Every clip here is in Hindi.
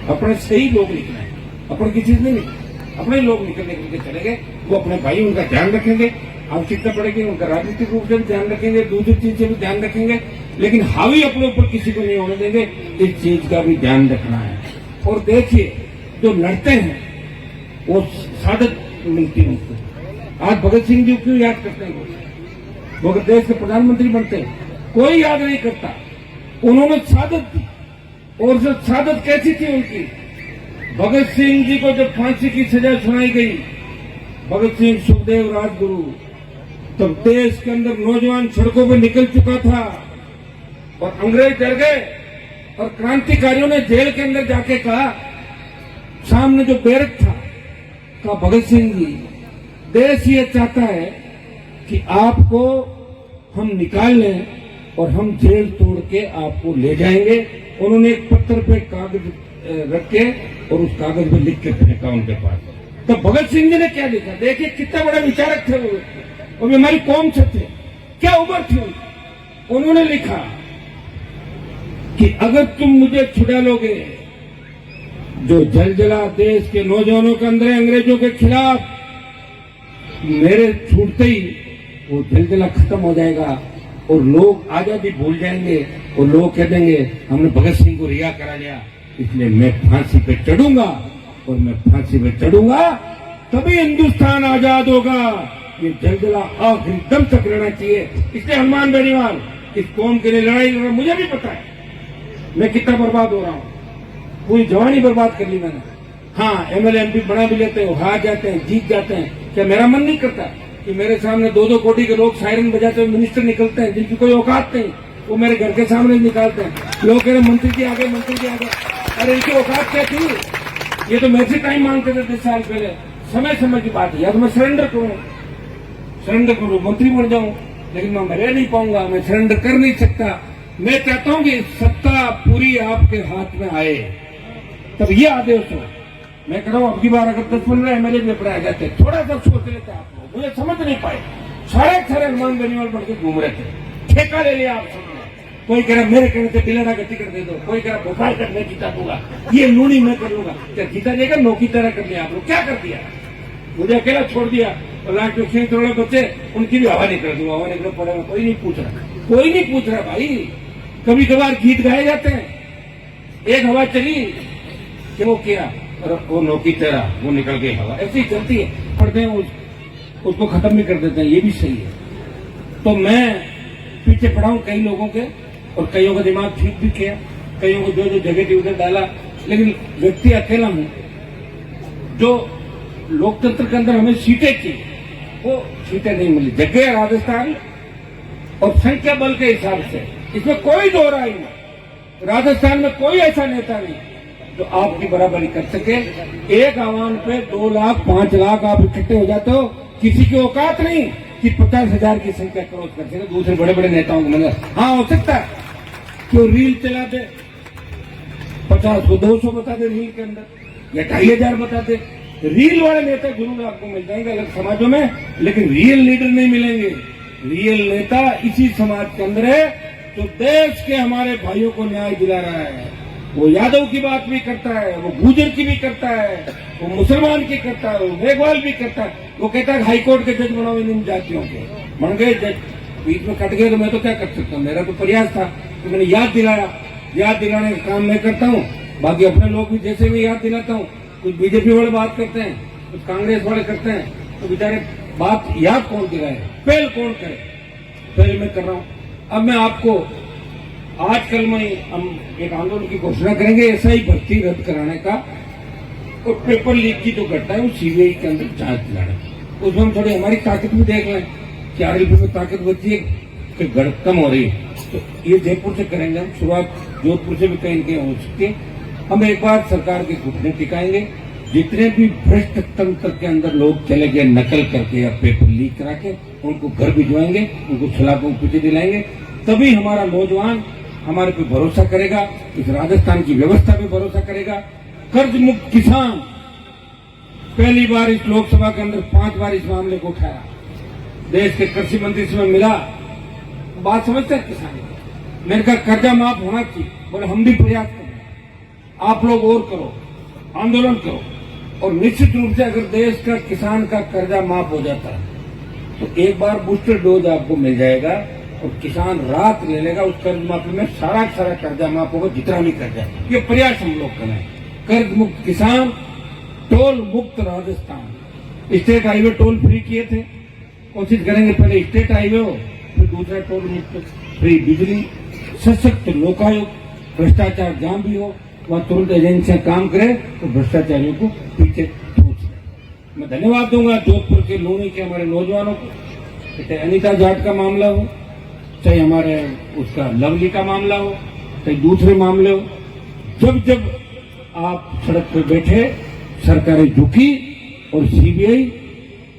अपने सही लोग निकले हैं, अपने की चीज नहीं निकले, अपने लोग निकल निकल के चले गए। वो अपने भाई उनका ध्यान रखेंगे, आवश्यकता पड़ेगी उनका राजनीतिक रूप से भी ध्यान रखेंगे, दूसरी चीज से भी ध्यान रखेंगे, लेकिन हावी अपने ऊपर किसी को नहीं होने देंगे। इस चीज का भी ध्यान रखना है। और देखिए, जो लड़ते हैं वो सादत मिलती है उनको। आज भगत सिंह जी क्यों याद करते हैं? वो अगर देश के प्रधानमंत्री बनते हैं, कोई याद नहीं करता। उन्होंने सादत दी, और जो सादत कैसी थी उनकी, भगत सिंह जी को जब फांसी की सजा सुनाई गई, भगत सिंह, सुखदेव, राजगुरु, तब देश के अंदर नौजवान सड़कों पे निकल चुका था और अंग्रेज डर गए और क्रांतिकारियों ने जेल के अंदर जाके कहा, सामने जो बैरक था, कहा भगत सिंह जी, देश ये चाहता है कि आपको हम निकाल लें और हम जेल तोड़ के आपको ले जाएंगे। उन्होंने एक पत्थर पे कागज रख के और उस कागज पे लिख के फेंका उनके पास। तो भगत सिंह जी ने क्या लिखा? देखिए कितना बड़ा विचारक थे वो, और हमारी कौम से थे, क्या उम्र थी उनकी। उन्होंने लिखा कि अगर तुम मुझे छुड़ा लोगे, जो जलजला देश के नौजवानों के अंदर अंग्रेजों के खिलाफ, मेरे छूटते ही वो जलजला खत्म हो जाएगा और लोग आजादी भूल जाएंगे और लोग कह देंगे हमने भगत सिंह को रिहा करा लिया, इसलिए मैं फांसी पे चढ़ूंगा और मैं फांसी पे चढ़ूंगा तभी हिंदुस्तान आजाद होगा। ये जलजला आखिरी दम तक रहना चाहिए। इसलिए हनुमान बेनीवाल इस कौम के लिए लड़ाई लड़ रहा। मुझे भी पता है मैं कितना बर्बाद हो रहा हूँ, पूरी जवानी बर्बाद कर ली मैंने। हाँ, एमएलए एमपी बना भी लेते हैं, हार जाते हैं, जीत जाते हैं। क्या मेरा मन नहीं करता कि मेरे सामने 2-2 कोटी के लोग सायरन बजाते हुए मिनिस्टर निकलते हैं, जिनकी कोई औकात नहीं, वो मेरे घर के सामने निकालते हैं। लोग कह रहे मंत्री जी आगे, मंत्री जी आगे। अरे इनकी औकात क्या थी? ये तो मेरे से टाइम मांगते थे 10 साल पहले। समय समय की बात है, या तो मैं सरेंडर करूं, मंत्री बन जाऊं, लेकिन मैं रह नहीं पाऊंगा, मैं सरेंडर कर नहीं सकता। मैं चाहता हूं कि सत्ता पूरी आपके हाथ में आए, तब ये आदेश हो। मैं कह रहा हूं, अब की बार अगर 10-15 एमएलए में पढ़ाए जाते, थोड़ा सा सोच लेते आप लोग, मुझे समझ नहीं पाए। सारे हनुमान बेनीवाल बढ़ के घूम रहे थे, ठेका ले लिया आप सबने। कोई कह रहा मेरे कहने से दिलाना का टिकट दे दो, कोई कह रहा भोपाल तक मैं जीता दूंगा, ये लूनी मैं कर लूंगा। क्या जीता देगा? नौकी तरह कर लिया आप लोग। क्या कर दिया? मुझे अकेला छोड़ दिया और लास्ट में 6 करोड़ बच्चे, उनकी भी हवा निकल दूंगा, हवा निकल पड़ेगा। कोई नहीं पूछ रहा भाई। कभी कभार गीत गाए जाते हैं, एक हवा चली कि वो किया और वो नौकी तेरा, वो निकल गई हवा, ऐसी ही चलती है। पढ़ते हैं उसको खत्म भी कर देते हैं, ये भी सही है। तो मैं पीछे पड़ा हूं कई लोगों के, और कईयों का दिमाग ठीक भी किया, कईयों को जो जगह थी उधर डाला, लेकिन व्यक्ति अकेला हूं। जो लोकतंत्र के अंदर हमें सीटें की, वो सीटें नहीं मिली। जगह राजस्थान और संख्या बल के हिसाब से, इसमें कोई दो राय नहीं। राजस्थान में कोई ऐसा नेता नहीं जो आपकी बराबरी कर सके। एक आह्वान पे 2 लाख 5 लाख आप इकट्ठे हो जाते हो, किसी की औकात नहीं कि 50,000 की संख्या क्रॉस कर सके दूसरे बड़े बड़े नेताओं के मगर। हाँ, हो सकता है कि वो रील चला दे, 50 को 200 बता दे रील के अंदर, या 2,500 बता दे। रील वाले नेता जरूर आपको मिल जाएंगे अलग समाजों में, लेकिन रियल लीडर नहीं मिलेंगे। रियल नेता इसी समाज के अंदर है जो देश के हमारे भाइयों को न्याय दिला रहा है। वो यादव की बात भी करता है, वो गुर्जर की भी करता है, वो मुसलमान की करता है, वो मेघवाल भी करता है। वो कहता है हाईकोर्ट के जज बनाओ इन जातियों के, बन गए जज, बीच में कट गए तो मैं तो क्या कर सकता हूँ। मेरा तो प्रयास था कि मैंने याद दिलाया, याद दिलाने का काम मैं करता हूँ। बाकी अपने लोग भी जैसे भी याद दिलाता हूँ। कुछ बीजेपी वाले बात करते हैं, कुछ कांग्रेस वाले करते हैं, तो बेचारे बात याद कौन दिलाए, पहल कौन करे। पहल मैं कर रहा हूँ। अब मैं आपको आजकल में हम एक आंदोलन की घोषणा करेंगे, ऐसा ही भर्ती रद्द कराने का, और पेपर लीक की जो घटना है वो सीबीआई के अंदर जांच दिलाना। उसमें हम थोड़ी हमारी ताकत भी देख लें कि आरएलपी में ताकत बची है कि कम हो रही है। तो ये जयपुर से करेंगे हम शुरुआत, जोधपुर से भी कहीं कहीं हो सकती है। हम एक बार सरकार के घुटने टिकाएंगे। जितने भी भ्रष्ट तंत्र के अंदर लोग चले गए नकल करके या पेपर लीक करा के, उनको घर भिजवाएंगे, उनको सलाखों को पीछे दिलाएंगे। तभी हमारा नौजवान हमारे पे भरोसा करेगा, इस राजस्थान की व्यवस्था पे भरोसा करेगा। कर्ज मुक्त किसान, पहली बार इस लोकसभा के अंदर 5 बार इस मामले को उठाया। देश के कृषि मंत्री से मैं मिला, बात समझते हैं किसान। मैंने कहा कर्जा माफ होना चाहिए, बोले हम भी प्रयास करें। आप लोग और करो, आंदोलन करो। और निश्चित रूप से अगर देश का किसान का कर्जा माफ हो जाता है तो एक बार बूस्टर डोज आपको मिल जाएगा और किसान रात ले लेगा उस कर्ज माफी में, सारा कर्जा माफ होगा, जितना भी कर्जा। ये प्रयास हम लोग करें। कर्ज मुक्त किसान, टोल मुक्त Rajasthan, state highway toll free किए थे, कोशिश करेंगे पहले स्टेट हाईवे हो, फिर दूसरा टोल मुक्त, फ्री बिजली, सशक्त लोकायुक्त, भ्रष्टाचार जहां भी हो वहां तुरंत एजेंसियां काम करे तो भ्रष्टाचारियों को पीछे ठोक सके। मैं धन्यवाद दूंगा जोधपुर के लूनी के हमारे नौजवानों को, चाहे अनीता जाट का मामला हो, चाहे हमारे उसका लवली का मामला हो, चाहे दूसरे मामले हो। जब जब आप सड़क पर बैठे, सरकारें झुकी और सीबीआई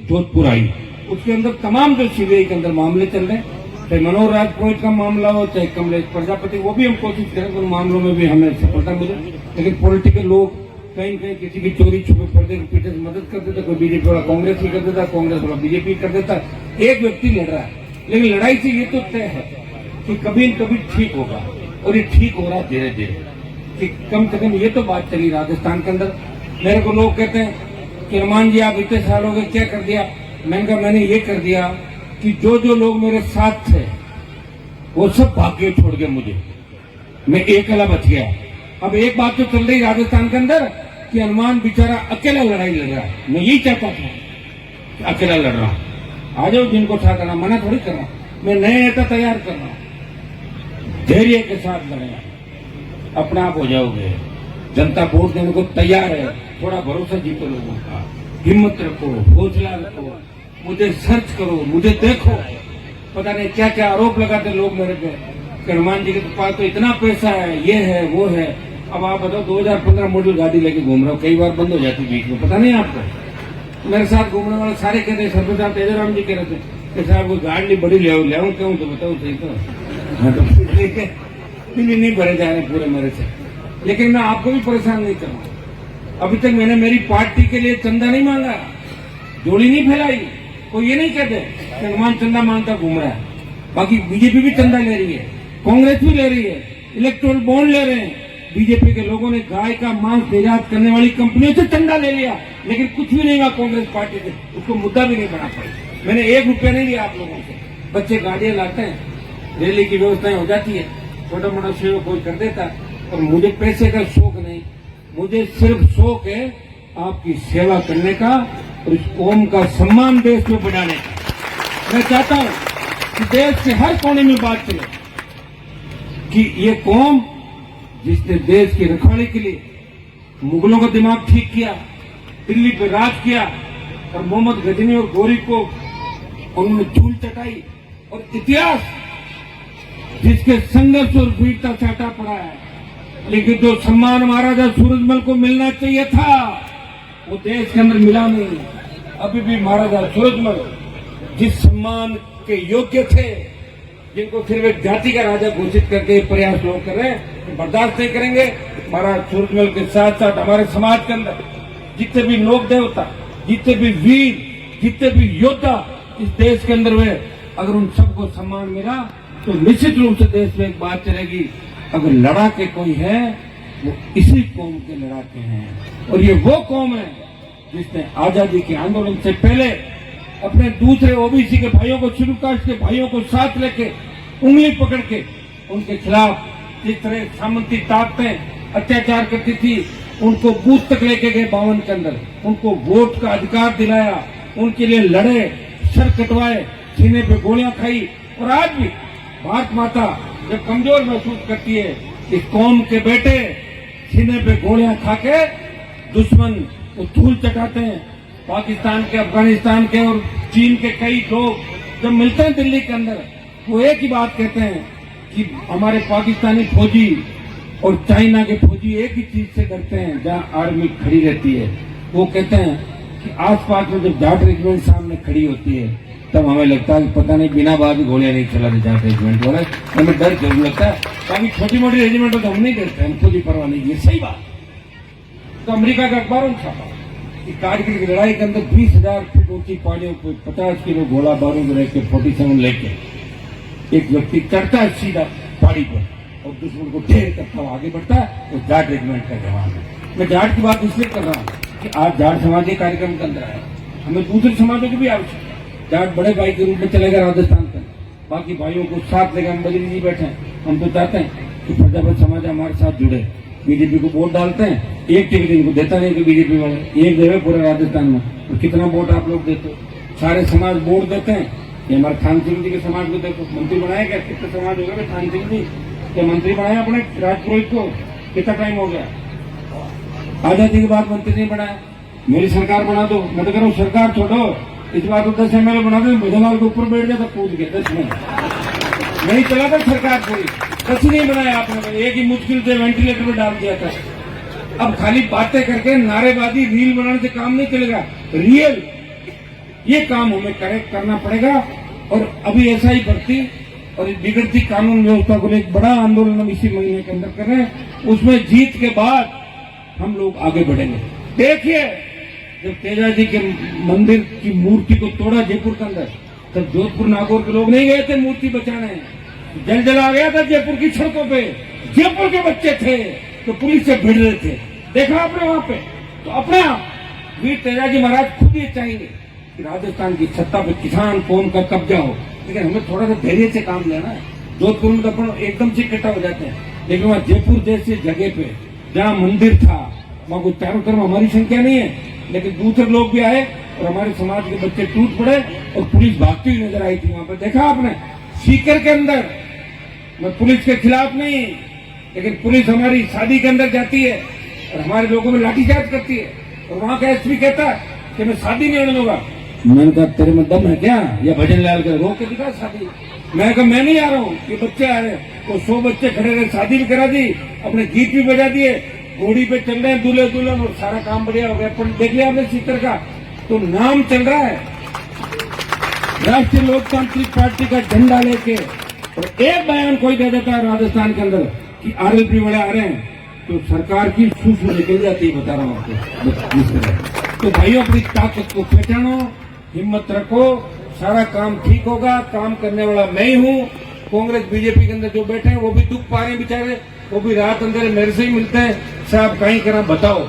जोधपुर आई, उसके अंदर तमाम जो सीबीआई के अंदर मामले चल रहे हैं, चाहे मनोहर राजपुरोहित का मामला हो, चाहे कमलेश प्रजापति, वो भी हम कोशिश करें उन मामलों में भी हमें सफलता मिले। लेकिन पॉलिटिकल लोग कहीं कहीं किसी की चोरी छुपे पर्दे के पीछे से मदद कर देता, कोई बीजेपी वाला कांग्रेस भी कर देता, कांग्रेस वाला बीजेपी कर देता। एक व्यक्ति लड़ रहा है, लेकिन लड़ाई से ये तो तय है कि कभी न कभी ठीक होगा, और ये ठीक हो रहा है धीरे धीरे। कि कम से कम ये तो बात चली राजस्थान के अंदर। मेरे को लोग कहते हैं कि हनुमान जी आप इतने साल हो गए क्या कर दिया? मैंने कहा मैंने ये कर दिया कि जो जो लोग मेरे साथ थे वो सब भाग गए छोड़ के मुझे, मैं अकेला बच गया। अब एक बात तो चल रही राजस्थान के अंदर कि हनुमान बेचारा अकेला लड़ाई लड़ रहा है। मैं यही चाहता था कि अकेला लड़ रहा हूं, आ जाओ जिनको साथ करना, मना थोड़ी कर रहा हूं, मैं नए नेता तैयार कर रहा हूं। धैर्य के साथ लड़ेगा, अपने आप हो जाओगे। जनता वोट देने को तैयार है, थोड़ा भरोसा जीतो लोगों का, हिम्मत रखो, हौसला रखो, मुझे सर्च करो, मुझे देखो। पता नहीं क्या क्या आरोप लगाते लोग मेरे पे कि हनुमान जी के पास तो इतना पैसा है, ये है वो है। अब आप बताओ 2015 मॉडल गाड़ी लेके घूम रहा हूँ, कई बार बंद हो जाती बीच में, पता नहीं आपको। मेरे साथ घूमने वाले सारे कहते हैं, सरपंच साहब तेजाराम जी कह रहे थे कि साहब वो गाड़ी बड़ी ले आऊँ क्यों, तो बताओ सही तो नहीं भरे जा रहे पूरे मेरे से। लेकिन मैं आपको भी परेशान नहीं करूंगा। अभी तक मैंने मेरी पार्टी के लिए चंदा नहीं मांगा, जोड़ी नहीं फैलाई। कोई ये नहीं कहते कि हनुमान चंदा मांगता घूम रहा है। बाकी बीजेपी भी चंदा ले रही है, कांग्रेस भी ले रही है, इलेक्टोरल बॉन्ड ले रहे हैं। बीजेपी के लोगों ने गाय का मांस निर्यात करने वाली कंपनियों से चंदा ले लिया, लेकिन कुछ भी नहीं हुआ कांग्रेस पार्टी से, उसको मुद्दा भी नहीं बना पाई। मैंने 1 रुपया नहीं लिया आप लोगों से। बच्चे गाड़ियां लाते हैं, रैली की व्यवस्थाएं हो जाती है, छोटा मोटा सेवा कोई कर देता, और मुझे पैसे का शौक नहीं, मुझे सिर्फ शौक है आपकी सेवा करने का और इस कौम का सम्मान देश में बढ़ाने का। मैं चाहता हूं कि देश के हर कोने में बात चले कि ये कौम जिसने देश की रखवाली के लिए मुगलों का दिमाग ठीक किया, दिल्ली पे राज किया, और मोहम्मद गजनी और गोरी को उन्होंने धूल चटाई, और इतिहास जिसके संघर्ष और वीरता चाटा पड़ा है, लेकिन जो सम्मान महाराजा सूरजमल को मिलना चाहिए था वो देश के अंदर मिला नहीं। अभी भी महाराजा सूरजमल जिस सम्मान के योग्य थे, जिनको सिर्फ एक जाति का राजा घोषित करके प्रयास लोग कर रहे हैं, बर्दाश्त नहीं करेंगे। महाराज सूरजमल के साथ साथ हमारे समाज के अंदर जितने भी लोक देवता, जितने भी वीर, जितने भी योद्धा इस देश के अंदर हुए, अगर उन सबको सम्मान मिला तो निश्चित रूप से देश में एक बात चलेगी, अगर लड़ाके कोई है वो इसी कौम के लड़ाके हैं। और ये वो कौम है जिसने आजादी के आंदोलन से पहले अपने दूसरे ओबीसी के भाइयों को, शेड्यूल कास्ट के भाइयों को साथ लेके उंगली पकड़ के उनके खिलाफ जिस तरह सामंती ताकतें अत्याचार करती थी, उनको बूथ तक लेके गए 52 के अंदर, उनको वोट का अधिकार दिलाया, उनके लिए लड़े, सर कटवाए, सीने पे गोलियां खाई। और आज भी भारत माता जब कमजोर महसूस करती है, इस कौम के बेटे सीने पे गोलियां खाके दुश्मन को धूल चटाते हैं। पाकिस्तान के, अफगानिस्तान के और चीन के कई लोग जब मिलते हैं दिल्ली के अंदर, वो एक ही बात कहते हैं कि हमारे पाकिस्तानी फौजी और चाइना के फौजी एक ही चीज से डरते हैं, जहां आर्मी खड़ी रहती है। वो कहते हैं कि आसपास में जब जाट रेजिमेंट सामने खड़ी होती है तब हमें लगता है कि पता नहीं बिना बात गोलियां नहीं चलाते जाट रेजिमेंट वाले, हमें डर जरूर लगता है। बाकी छोटी मोटी रेजिमेंट हो तो हम नहीं डरते, हम खुद ही परवाह नहीं। ये सही बात। तो अमेरिका का अखबारों में छापा कि कारगिल की लड़ाई के अंदर 20,000 फीट ऊंची पहाड़ियों को 50 किलो गोला बारूद लेके 47 लेके एक व्यक्ति चढ़ता है सीधा पहाड़ी पर और दुश्मन को ढेर करता हुआ आगे बढ़ता है। वो जाट रेजिमेंट का जवान है। मैं जाट की बात इसलिए कर रहा हूँ कि आज जाट समाज के कार्यक्रम के अंदर है, हमें दूसरे समाजों की भी आवश्यकता है। जाट बड़े भाई के रूप में चलेगा राजस्थान का, बाकी भाइयों को साथ लेकर हम बदली जी बैठे हैं। हम तो चाहते हैं कि प्रजापत समाज हमारे साथ जुड़े। बीजेपी को वोट डालते हैं, एक टिकट इनको देता नहीं कि बीजेपी वाले एक देवे पूरे राजस्थान में, तो कितना वोट आप लोग देते हो? सारे समाज वोट देते हैं। ये हमारे थान सिंह जी के समाज को देखो, मंत्री बनाया क्या? कितने समाज हो गए थान सिंह जी के मंत्री बनाए अपने राजपुरोहित को? कितना टाइम हो गया? आजादी के बाद मंत्री नहीं बनाया। मेरी सरकार बना दो, मैं तो कह रहा हूँ सरकार छोड़ो, इस बार तो 10 MLA बना दो, भजनलाल के ऊपर बैठ जाता कूद के 10 में नहीं चला था सरकार पूरी। 10 नहीं बनाया आपने, एक ही मुश्किल से वेंटिलेटर में डाल दिया था। अब खाली बातें करके नारेबाजी रील बनाने से काम नहीं चलेगा। रियल ये काम हमें करेक्ट करना पड़ेगा। और अभी ऐसा ही भर्ती और बिगड़ती कानून व्यवस्था को लेकर बड़ा आंदोलन हम इसी महीने के अंदर कर रहे हैं। उसमें जीत के बाद हम लोग आगे बढ़ेंगे। देखिए, जब तेजा जी के मंदिर की मूर्ति को तोड़ा जयपुर के अंदर, तब जोधपुर नागौर के लोग नहीं गए थे मूर्ति बचाने। जल जला गया था जयपुर की सड़कों पे, जयपुर के बच्चे थे तो पुलिस से भिड़ रहे थे। देखा आपने वहां पे? तो अपना वीर तेजा जी महाराज खुद ये चाहेंगे कि राजस्थान की सत्ता पे किसान कौम का कब्जा हो, लेकिन हमें थोड़ा सा धैर्य से काम लेना है। जोधपुर में तो अपन एकदम से इकट्ठा हो जाते हैं, लेकिन वहाँ जयपुर जैसी जगह पे जहाँ मंदिर था, वहाँ कोई चारों तरफ हमारी संख्या नहीं है, लेकिन दूसरे लोग भी आए और हमारे समाज के बच्चे टूट पड़े और पुलिस भागती हुई नजर आई थी वहां पर। देखा आपने? सीकर के अंदर, मैं पुलिस के खिलाफ नहीं, लेकिन पुलिस हमारी शादी के अंदर जाती है और हमारे लोगों में लाठीचार्ज करती है, और वहां का एसपी कहता है कि मैं शादी नहीं होने दूंगा। मैंने कहा तेरे में दम है क्या? या भजनलाल के रोक के दिखा शादी। मैं कहा मैं नहीं आ रहा हूँ, ये बच्चे आ रहे हैं। तो 100 बच्चे खड़े रहे, शादी भी करा दी, अपने गीत भी बजा दिए, घोड़ी पे चल रहे हैं दूल्हे दुल्हन, और सारा काम बढ़िया हो गया। पर देख लिया आपने सीकर का तो नाम चल रहा है राष्ट्रीय लोकतांत्रिक पार्टी का झंडा लेके, और एक बयान कोई दे देता है राजस्थान के अंदर कि RLP वाले आ रहे हैं, तो सरकार की सूसू निकल जाती है। बता रहा हूँ आपको। तो भाइयों, अपनी ताकत को पहचानो, हिम्मत रखो, सारा काम ठीक होगा। काम करने वाला मैं ही हूँ। कांग्रेस बीजेपी के अंदर जो बैठे हैं वो भी दुख पा रहे हैं बेचारे, वो भी रात अंदर मेरे से ही मिलते हैं, साहब कहीं करा बताओ।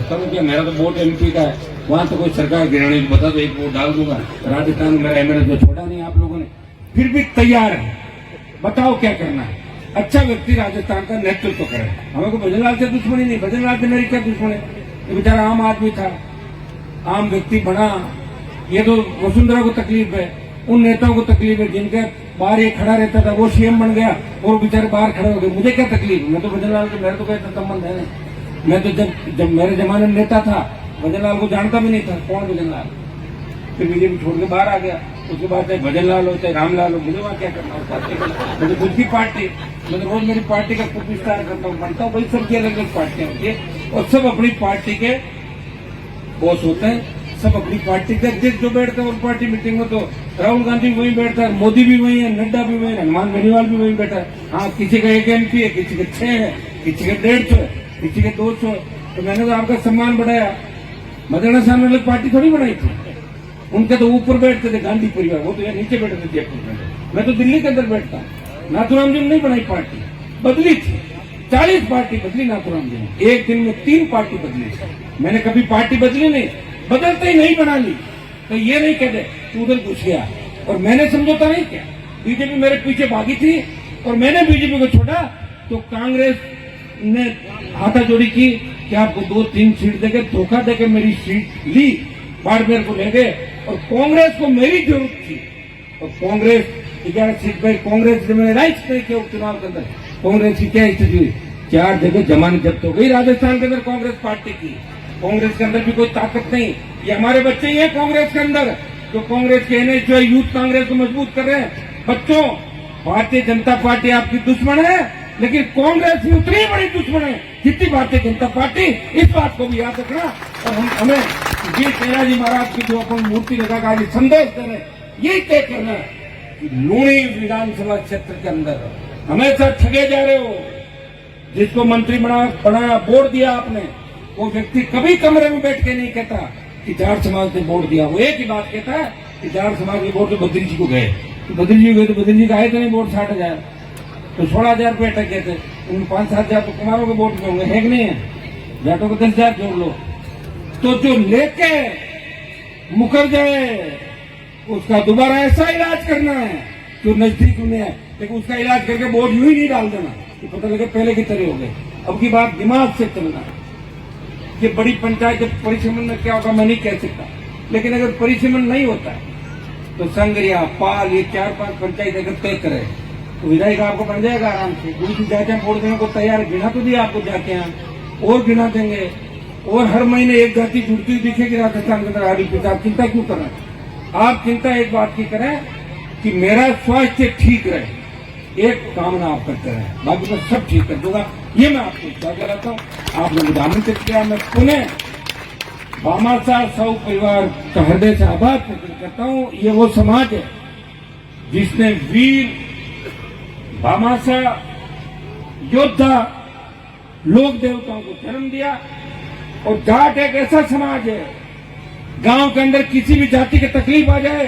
करूँ क्या? मेरा तो वोट MP का है, वहां तो कोई सरकार गिरानी, बता दो एक वोट डाल दूंगा। राजस्थान में मेरा MLA तो छोड़ा नहीं आप लोगों ने, फिर भी तैयार है। बताओ क्या करना है? अच्छा व्यक्ति राजस्थान का नेतृत्व करे। हमें को भजनलाल से दुश्मनी नहीं, भजनलाल से मेरी क्या दुश्मनी? ये बेचारा आम आदमी था, आम व्यक्ति बना। ये तो वसुंधरा को तकलीफ है, उन नेताओं को तकलीफ है जिनके बाहर ये खड़ा रहता था, वो CM बन गया और बेचारे बाहर खड़े हो गए। मुझे क्या तकलीफ? मैं तो भजनलाल के, मेरे तो कोई संबंध है नहीं। मैं तो जब मेरे जमाने में नेता था, भजनलाल को जानता भी नहीं था कौन भजनलाल। फिर बीजेपी छोड़ के बाहर आ गया, उसके बाद चाहे भजनलाल हो चाहे रामलाल हो, मुझे वहाँ क्या करना होता है? मुझे खुद की पार्टी, मैं तो रोज मेरी पार्टी का खुद विस्तार करता हूँ, बनता हूँ। भाई सबकी अलग अलग पार्टियां होती है और सब अपनी पार्टी के बॉस होते हैं, सब अपनी पार्टी के अध्यक्ष जो बैठते हैं उस पार्टी मीटिंग में। तो राहुल गांधी भी वहीं बैठता है, मोदी भी वहीं है, नड्डा भी वहीं है, हनुमान बेनीवाल भी वहीं बैठा है। हाँ, किसी का 1 MP है, किसी के 6 है, किसी के 150 है, किसी के 200 है। तो मैंने तो आपका सम्मान बढ़ाया। मदरना साहब ने अलग पार्टी थोड़ी बनाई थी, उनके तो ऊपर बैठते थे गांधी परिवार, वो तो यहाँ नीचे बैठे थे जयपुर में। मैं तो दिल्ली के अंदर बैठता हूँ। नाथुराम जी ने नहीं बनाई पार्टी, बदली थी, 40 पार्टी बदली नाथुराम जी ने, एक दिन में 3 पार्टी बदली। मैंने कभी पार्टी बदली नहीं, बदलते ही नहीं बना ली। तो ये नहीं कहते तू उधर घुस गया और मैंने समझौता नहीं किया। बीजेपी मेरे पीछे भागी थी और मैंने बीजेपी को छोड़ा, तो कांग्रेस ने हाथाजोड़ी की कि आपको 2-3 सीट देके, धोखा देके मेरी सीट ली, बाड़मेर को ले गए। और कांग्रेस को मेरी जरूरत थी और कांग्रेस 11 सीट पे, कांग्रेस ने राइट नहीं किया उपचुनाव के अंदर। कांग्रेस की क्या स्थिति हुई? 4 जगह जमानत जब्त हो गई राजस्थान के अंदर कांग्रेस पार्टी की। कांग्रेस के अंदर भी कोई ताकत नहीं। ये हमारे बच्चे ही हैं कांग्रेस के अंदर, जो कांग्रेस के NH यूथ कांग्रेस को मजबूत कर रहे हैं। बच्चों, भारतीय जनता पार्टी आपकी दुश्मन है, लेकिन कांग्रेस भी उतनी बड़ी दुश्मन है जितनी भारतीय जनता पार्टी। इस बात को भी याद रखना। और हमें जी तेजा जी महाराज की जो अपन मूर्ति लगाकर संदेश दे रहे, यही तय करना है कि लूणी विधानसभा क्षेत्र के अंदर हमेशा ठगे जा रहे हो। जिसको मंत्री बनाया, वोट दिया आपने, वो व्यक्ति कभी कमरे में बैठ के नहीं कहता कि जाट समाज ने वोट दिया। वो एक ही बात कहता है कि जाट समाज के वोट तो बद्री जी को गए, तो बद्री जी गए, तो बद्री जी का आए तो नहीं वोट 60,000। तो 16,000 रुपये अटक गए थे, उन 5-7 हजार तो कुमारों के वोट में होंगे, है कि नहीं है? जाटों को 10,000 जोड़ लो, तो जो लेके मुकर जाए उसका दोबारा ऐसा इलाज करना है जो नजदीक में है, लेकिन उसका इलाज करके वोट यूं ही नहीं डाल देना कि पता लगे पहले की तरह हो गए। अब की बात दिमाग से चलना है। ये बड़ी पंचायत जब परिसीमन में क्या होगा मैं नहीं कह सकता, लेकिन अगर परिसीमन नहीं होता है तो संग्रिया पाल ये 4-5 पंचायत अगर तय करे तो विधायक आपको बन जाएगा आराम से। दूसरी जातियां वोट देने को तैयार, गिना तो दिया आपको जाके यहाँ और गिना देंगे, और हर महीने एक जाति जुड़ती हुई दिखेगी राजस्थान के अंदर। आदि पिता आप चिंता क्यों कर रहे हैं? आप चिंता एक बात की करें कि मेरा स्वास्थ्य ठीक रहे, एक कामना आप करते रहे, बाकी मैं सब ठीक कर दूंगा। ये मैं आपको विश्वास कराता हूँ। आपने मुझे आमंत्रित किया, मैं पुनः भामाशाह साहू परिवार का हृदय से आभार प्रकट करता हूँ। ये वो समाज है जिसने वीर भामाशाह योद्धा लोक देवताओं को जन्म दिया, और जाट एक ऐसा समाज है गांव के अंदर किसी भी जाति की तकलीफ आ जाए,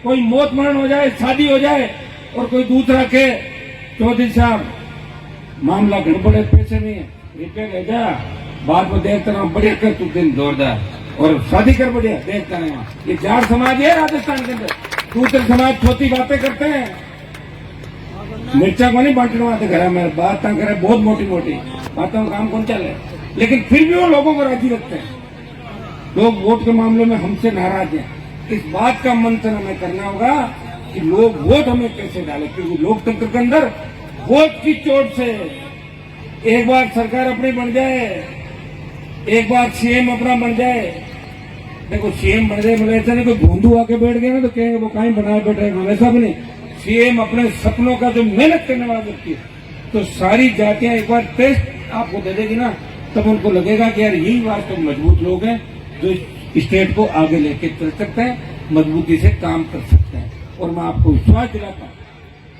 कोई मौत मरण हो जाए, शादी हो जाए, और कोई दूसरा के चौधरी साहब मामला गड़बड़े, पैसे नहीं है, रिपेयर है जा, बाद में देखता रहा बढ़िया कर तू दिन जोरदार, और शादी कर बढ़िया देखता रहा। ये जाट समाज है राजस्थान के अंदर। दूसरे समाज छोटी बातें करते हैं, मिर्चा को नहीं बांटने वाले घर में बात करे, बहुत मोटी मोटी बातों का काम कौन चले, लेकिन फिर भी वो लोगों को राजी रखते हैं। लोग वोट के मामले में हमसे नाराज हैं। इस बात का मंथन हमें करना होगा कि लोग वोट हमें कैसे डाले, क्योंकि लोकतंत्र के अंदर वोट की चोट से एक बार सरकार अपनी बन जाए, एक बार सीएम अपना बन जाए। देखो सीएम बन जाए मतलब ऐसा नहीं कोई भोंदू आके बैठ गया ना तो कहेंगे वो कहीं बनाए बैठ रहे, वैसा भी नहीं। सीएम अपने सपनों का जो मेहनत करने वाला व्यक्ति है, तो सारी जातियां एक बार टेस्ट आपको दे देगी ना, तब उनको लगेगा कि यार यही वास्तव मजबूत लोग हैं जो स्टेट को आगे लेके चल सकते हैं, मजबूती से काम कर सकते हैं। और मैं आपको विश्वास दिलाता हूँ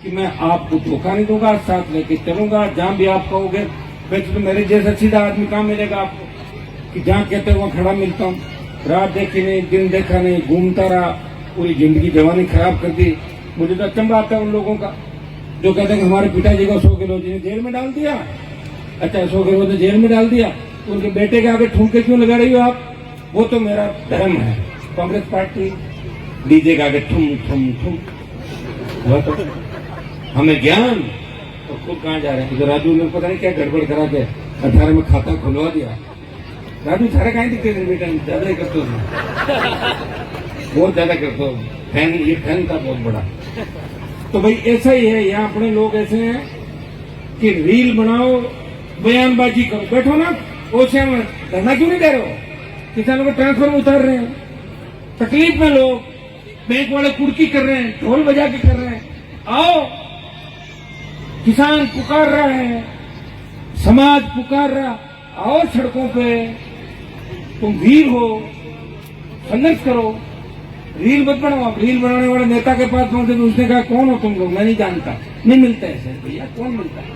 कि मैं आपको धोखा नहीं दूंगा, साथ लेके चलूंगा। जहां भी आप कहोगे वैसे तो मेरे जैसा सीधा आदमी कहाँ मिलेगा आपको कि जहां कहते वहां खड़ा मिलता हूँ। रात देखी नहीं, दिन देखा नहीं, घूमता रहा, पूरी जिंदगी जवानी खराब कर दी। मुझे तो अचंभा आता है उन लोगों का जो कहते हैं कि हमारे पिताजी को 100 किलो जी ने जेल में डाल दिया। अच्छा 100 किलो ने जेल में डाल दिया, तो उनके बेटे के आगे ठुमके क्यों लगा रही हो आप? वो तो मेरा धर्म है। कांग्रेस पार्टी डीजे के आगे ठुम ठुम ठुम, वो तो हमें ज्ञान, तो खुद कहाँ जा रहे हैं? तो राजू ने पता नहीं क्या गड़बड़ करा के 18 में खाता खुलवा दिया। राजू सारे कहीं दिखते थे बेटा, ज्यादा ही करते बहुत ज्यादा करते फैन, ये फैन था बहुत बड़ा। तो भाई ऐसा ही है, यहाँ अपने लोग ऐसे हैं कि रील बनाओ, बयानबाजी करो, बैठो ना ओशियन में, धरना क्यों नहीं दे रहे हो? किसानों को ट्रांसफर में उतार रहे हैं, तकलीफ में लोग, बैंक वाले कुर्की कर रहे हैं, ढोल बजा के कर रहे हैं। आओ, किसान पुकार रहा है, समाज पुकार रहा, आओ सड़कों पे, तुम वीर हो, संघर्ष करो। रील मत बनाओ। आप रील बनाने वाले नेता के पास पहुंचे तो उसने कहा कौन हो तुम लोग? मैं नहीं जानता। नहीं मिलता है सर भैया, कौन मिलता है?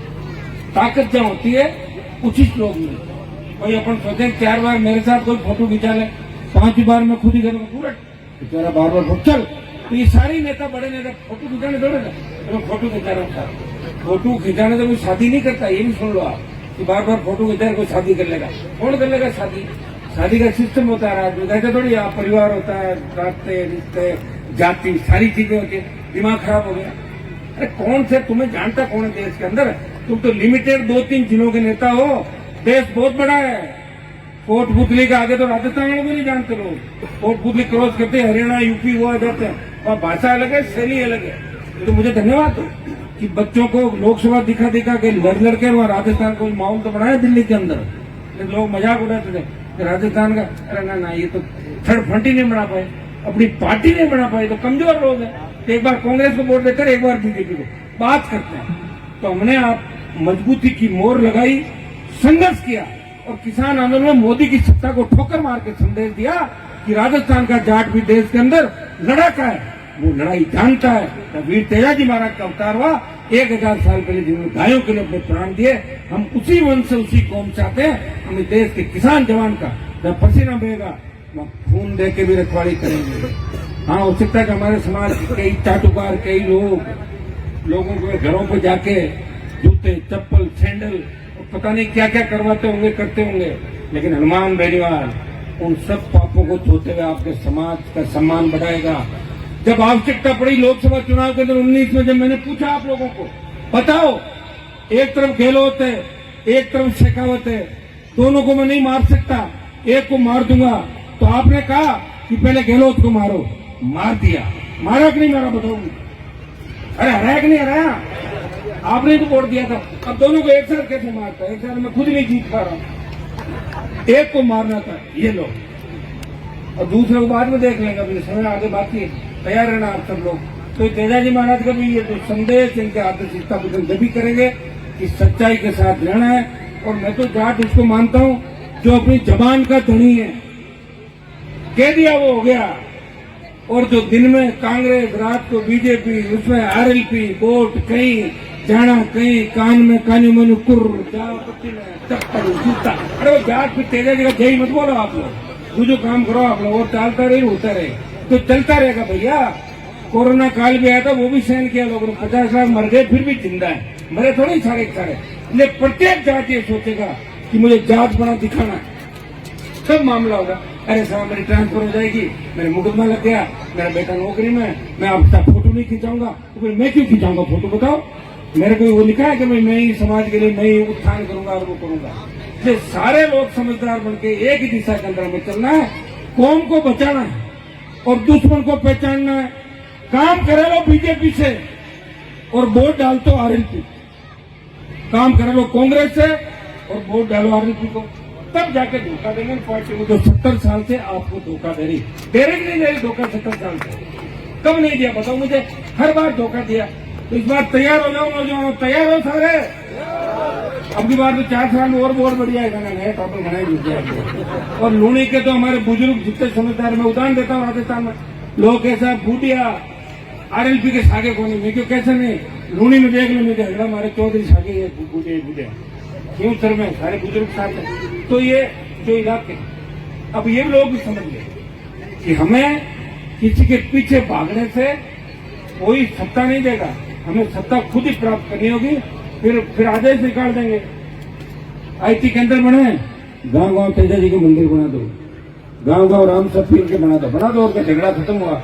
ताकत जहाँ होती है उचित लोग मिलते हैं। भाई अपन सोचे 4 बार मेरे साथ कोई फोटो खिंचा ले, 5 बार मैं खुद ही करूंगा पूरा बेचारा बार बार फोटो चल, तो ये सारे नेता बड़े नेता फोटो खिंचाने दौड़े तो मैं फोटो खिंचा रहा हूँ। फोटो खिंचाने से कोई शादी नहीं करता, ये भी सुन लो आप कि बार बार फोटो खिंचा कोई शादी कर लेगा। कौन कर लेगा शादी? शादी का सिस्टम होता है, राजनीति थोड़ी आप परिवार होता है, रास्ते रिश्ते जाति सारी चीजें होती है। दिमाग खराब हो गया। अरे कौन से, तुम्हें जानता कौन है देश के अंदर? तुम तो लिमिटेड 2-3 जिलों के नेता हो, देश बहुत बड़ा है। कोटपुतली के आगे तो राजस्थान लोग भी नहीं जानते लोग। कोटपुतली क्रॉस करते हरियाणा यूपी वो आ जाते हैं, और भाषा अलग है, शैली अलग है। तो मुझे धन्यवाद दो कि बच्चों को लोकसभा दिखा दिखा के लड़ के वहाँ राजस्थान को माहौल तो बनाया दिल्ली के अंदर। लोग मजाक उड़ाते थे राजस्थान का, अरे ना ये तो थर्ड फ्रंट ही नहीं बना पाए, अपनी पार्टी नहीं बना पाई, तो कमजोर लोग हैं। एक बार कांग्रेस को वोट देकर एक बार बीजेपी को बात करते हैं। तो हमने आप मजबूती की मोहर लगाई, संघर्ष किया, और किसान आंदोलन में मोदी की सत्ता को ठोकर मार के संदेश दिया कि राजस्थान का जाट भी देश के अंदर लड़ाका है, वो लड़ाई जानता है। वीर तेजाजी महाराज का अवतार हुआ 1000 साल पहले, जिन्होंने गायों के लिए अपने प्राण दिए। हम उसी वंश से उसी कौम से आते हैं। हमें देश के किसान जवान का जब पसीना बहेगा वह खून दे के भी रखवाली करेंगे। हाँ, हो सकता है कि हमारे समाज कई चाटुकार, कई लोगों के घरों पर जाके जूते चप्पल सैंडल पता नहीं क्या क्या करवाते होंगे करते होंगे, लेकिन हनुमान बेनीवाल उन सब पापों को धोते हुए आपके समाज का सम्मान बढ़ाएगा। जब आवश्यकता पड़ी लोकसभा चुनाव के अंदर 19 में, जब मैंने पूछा आप लोगों को बताओ, एक तरफ गहलोत है एक तरफ शेखावत है, दोनों को मैं नहीं मार सकता, एक को मार दूंगा, तो आपने कहा कि पहले गहलोत को मारो, मार दिया। मारा कि नहीं मारा बताओ? अरे हराया कि नहीं हराया? आपने तो वोट दिया था। अब दोनों को एक साथ कैसे मारता है? एक साथ मैं खुद नहीं जीत पा रहा हूं, एक को मारना था ये लोग, और दूसरे को बाद में देख लेंगे, अभी समय आगे बाकी है, तैयार रहना आप सब लोग। तो तेजाजी महाराज का भी ये जो संदेश इनके आदर्शिकता को जब भी करेंगे कि सच्चाई के साथ रहना है। और मैं तो जाट उसको मानता हूं जो अपनी जबान का धनी है, कह दिया वो हो गया। और जो दिन में कांग्रेस, रात को बीजेपी, उसमें आरएलपी, वोट कहीं जाना कहीं, कान में कानू मनु कुर, पत्ती में चप्पल जूता। अरे वो जाट फिर तेजाजी का जय मत बोलो आप लोग, जो काम करो आप लोग, और चलता रहे होता रहे तो चलता रहेगा भैया। कोरोना काल भी आया था, वो भी सहन किया लोगों ने, 50 लाख मर गए फिर भी जिंदा है, मरे थोड़े सारे सारे। इसलिए प्रत्येक जात ये सोचेगा कि मुझे जात बना दिखाना है, सब मामला होगा। अरे साहब मेरी ट्रांसफर हो जाएगी, मेरे मुकदमा लग गया, मेरा बेटा नौकरी में, मैं आपका फोटो नहीं खिंचाऊंगा, तो फिर मैं क्यों खिंचाऊंगा फोटो बताओ? मेरे को वो लिखा है कि मैं ही समाज के लिए मैं ही उत्थान करूंगा और वो करूंगा। इसलिए सारे लोग समझदार बनके एक ही दिशा के अंदर में चलना है, कौम को बचाना है और दुश्मन को पहचानना है। काम करे लो बीजेपी से और वोट डाल तो आरएलपी, काम करे लो कांग्रेस से और वोट डालो आरएलपी को, तब जाके धोखा देंगे पार्टी को जो 70 साल से आपको धोखा दे रही नहीं दे रही धोखा 70 साल से। कब नहीं दिया बताओ मुझे? हर बार धोखा दिया। तो इस बार तैयार हो जाओ नौजवानों, तैयार हो सारे। अब की बार तो 4 साल में और बहुत बढ़िया है, नया टॉपिक बनाई दीजिए। और लूणी के तो हमारे बुजुर्ग जितने समझदार, मैं उदाहरण देता हूँ, राजस्थान में लोग कैसा बूढ़िया आरएलपी के सागे को नहीं, मैं क्यों कैसे नहीं, लूणी में देख लो मुझे हमारे चौधरी सागे है बूढ़े क्यों सर में सारे बुजुर्ग साथ है। तो ये जो इलाके, अब ये लोग भी समझ गए कि हमें किसी के पीछे भागने से कोई सत्ता नहीं देगा, हमें सत्ता खुद ही प्राप्त करनी होगी। फिर आदेश निकाल देंगे, आईटी केंद्र बने, गांव गांव तेजाजी के मंदिर बना दो, गांव गांव राम सतपीर के बना दो और का झगड़ा खत्म हुआ।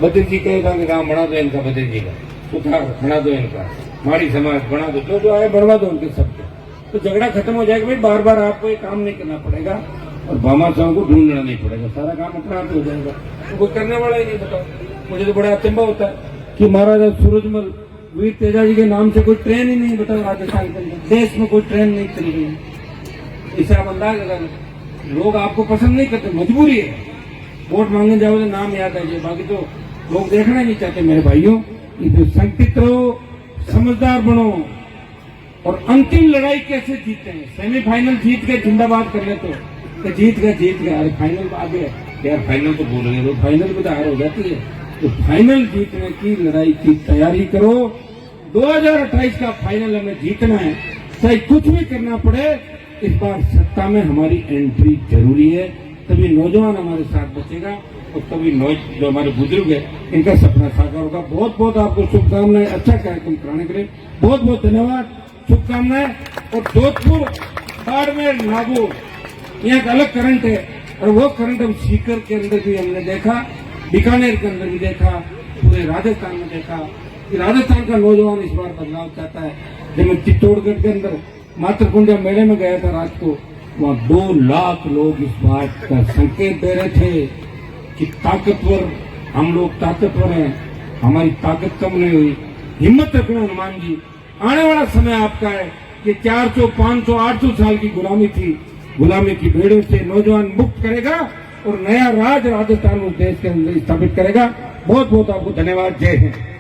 बद्री जी कहेगा कि गांव बना दो इनका, बद्री जी का सुधार बना दो इनका, माड़ी समाज बना दो, जो आए बढ़वा दो उनके सबके, तो झगड़ा खत्म हो जाएगा। भाई बार बार आपको ये काम नहीं करना पड़ेगा और भामाशाह को ढूंढना नहीं पड़ेगा, सारा काम अपना आप हो जाएगा। तो कोई करने वाला ही नहीं। बताओ, मुझे तो बड़ा अचंभा होता है कि महाराजा सूरजमल वीर तेजाजी के नाम से कोई ट्रेन ही नहीं, बताओ राजस्थान के अंदर देश में कोई ट्रेन नहीं चल रही है। इसे आप अंदाज लगा लो, लोग आपको पसंद नहीं करते, मजबूरी है। वोट मांगने जाओ तो नाम याद आइए, बाकी तो लोग देखना नहीं चाहते। मेरे भाइयों, संकित रहो, समझदार बनो और अंतिम लड़ाई कैसे जीते हैं। सेमीफाइनल जीत के जिंदाबाद कर लेते हो तो जीत गए, अरे फाइनल आ गए यार, फाइनल तो भूल गए, तो फाइनल को तो हार हो जाती है। तो फाइनल जीतने की लड़ाई की तैयारी करो। 2028 का फाइनल हमें जीतना है, चाहे कुछ भी करना पड़े। इस बार सत्ता में हमारी एंट्री जरूरी है, तभी नौजवान हमारे साथ बचेगा और तभी जो हमारे बुजुर्ग है इनका सपना साकार होगा। बहुत बहुत आपको शुभकामनाएं, अच्छा कार्यक्रम कराने के लिए बहुत बहुत धन्यवाद, शुभकामनाएं। और जोधपुर, बाड़मेर, नागौर, यहाँ एक अलग करंट है और वो करंट हम सीकर के अंदर भी हमने देखा, बीकानेर के अंदर भी देखा, पूरे राजस्थान में देखा कि राजस्थान का नौजवान इस बार बदलाव चाहता है। जब मैं चित्तौड़गढ़ के अंदर मातृकुंडिया मेले में गया था रात को, वहाँ 2 लाख लोग इस बात का संकेत दे रहे थे कि ताकतवर, हम लोग ताकतवर हैं, हमारी ताकत कम नहीं हुई। हिम्मत रखना हनुमान जी, आने वाला समय आपका है कि 400, 500, 800 साल की गुलामी थी, गुलामी की भेड़ों से नौजवान मुक्त करेगा और नया राज राजस्थान उस देश के अंदर स्थापित करेगा। बहुत बहुत आपको धन्यवाद। जय हिंद।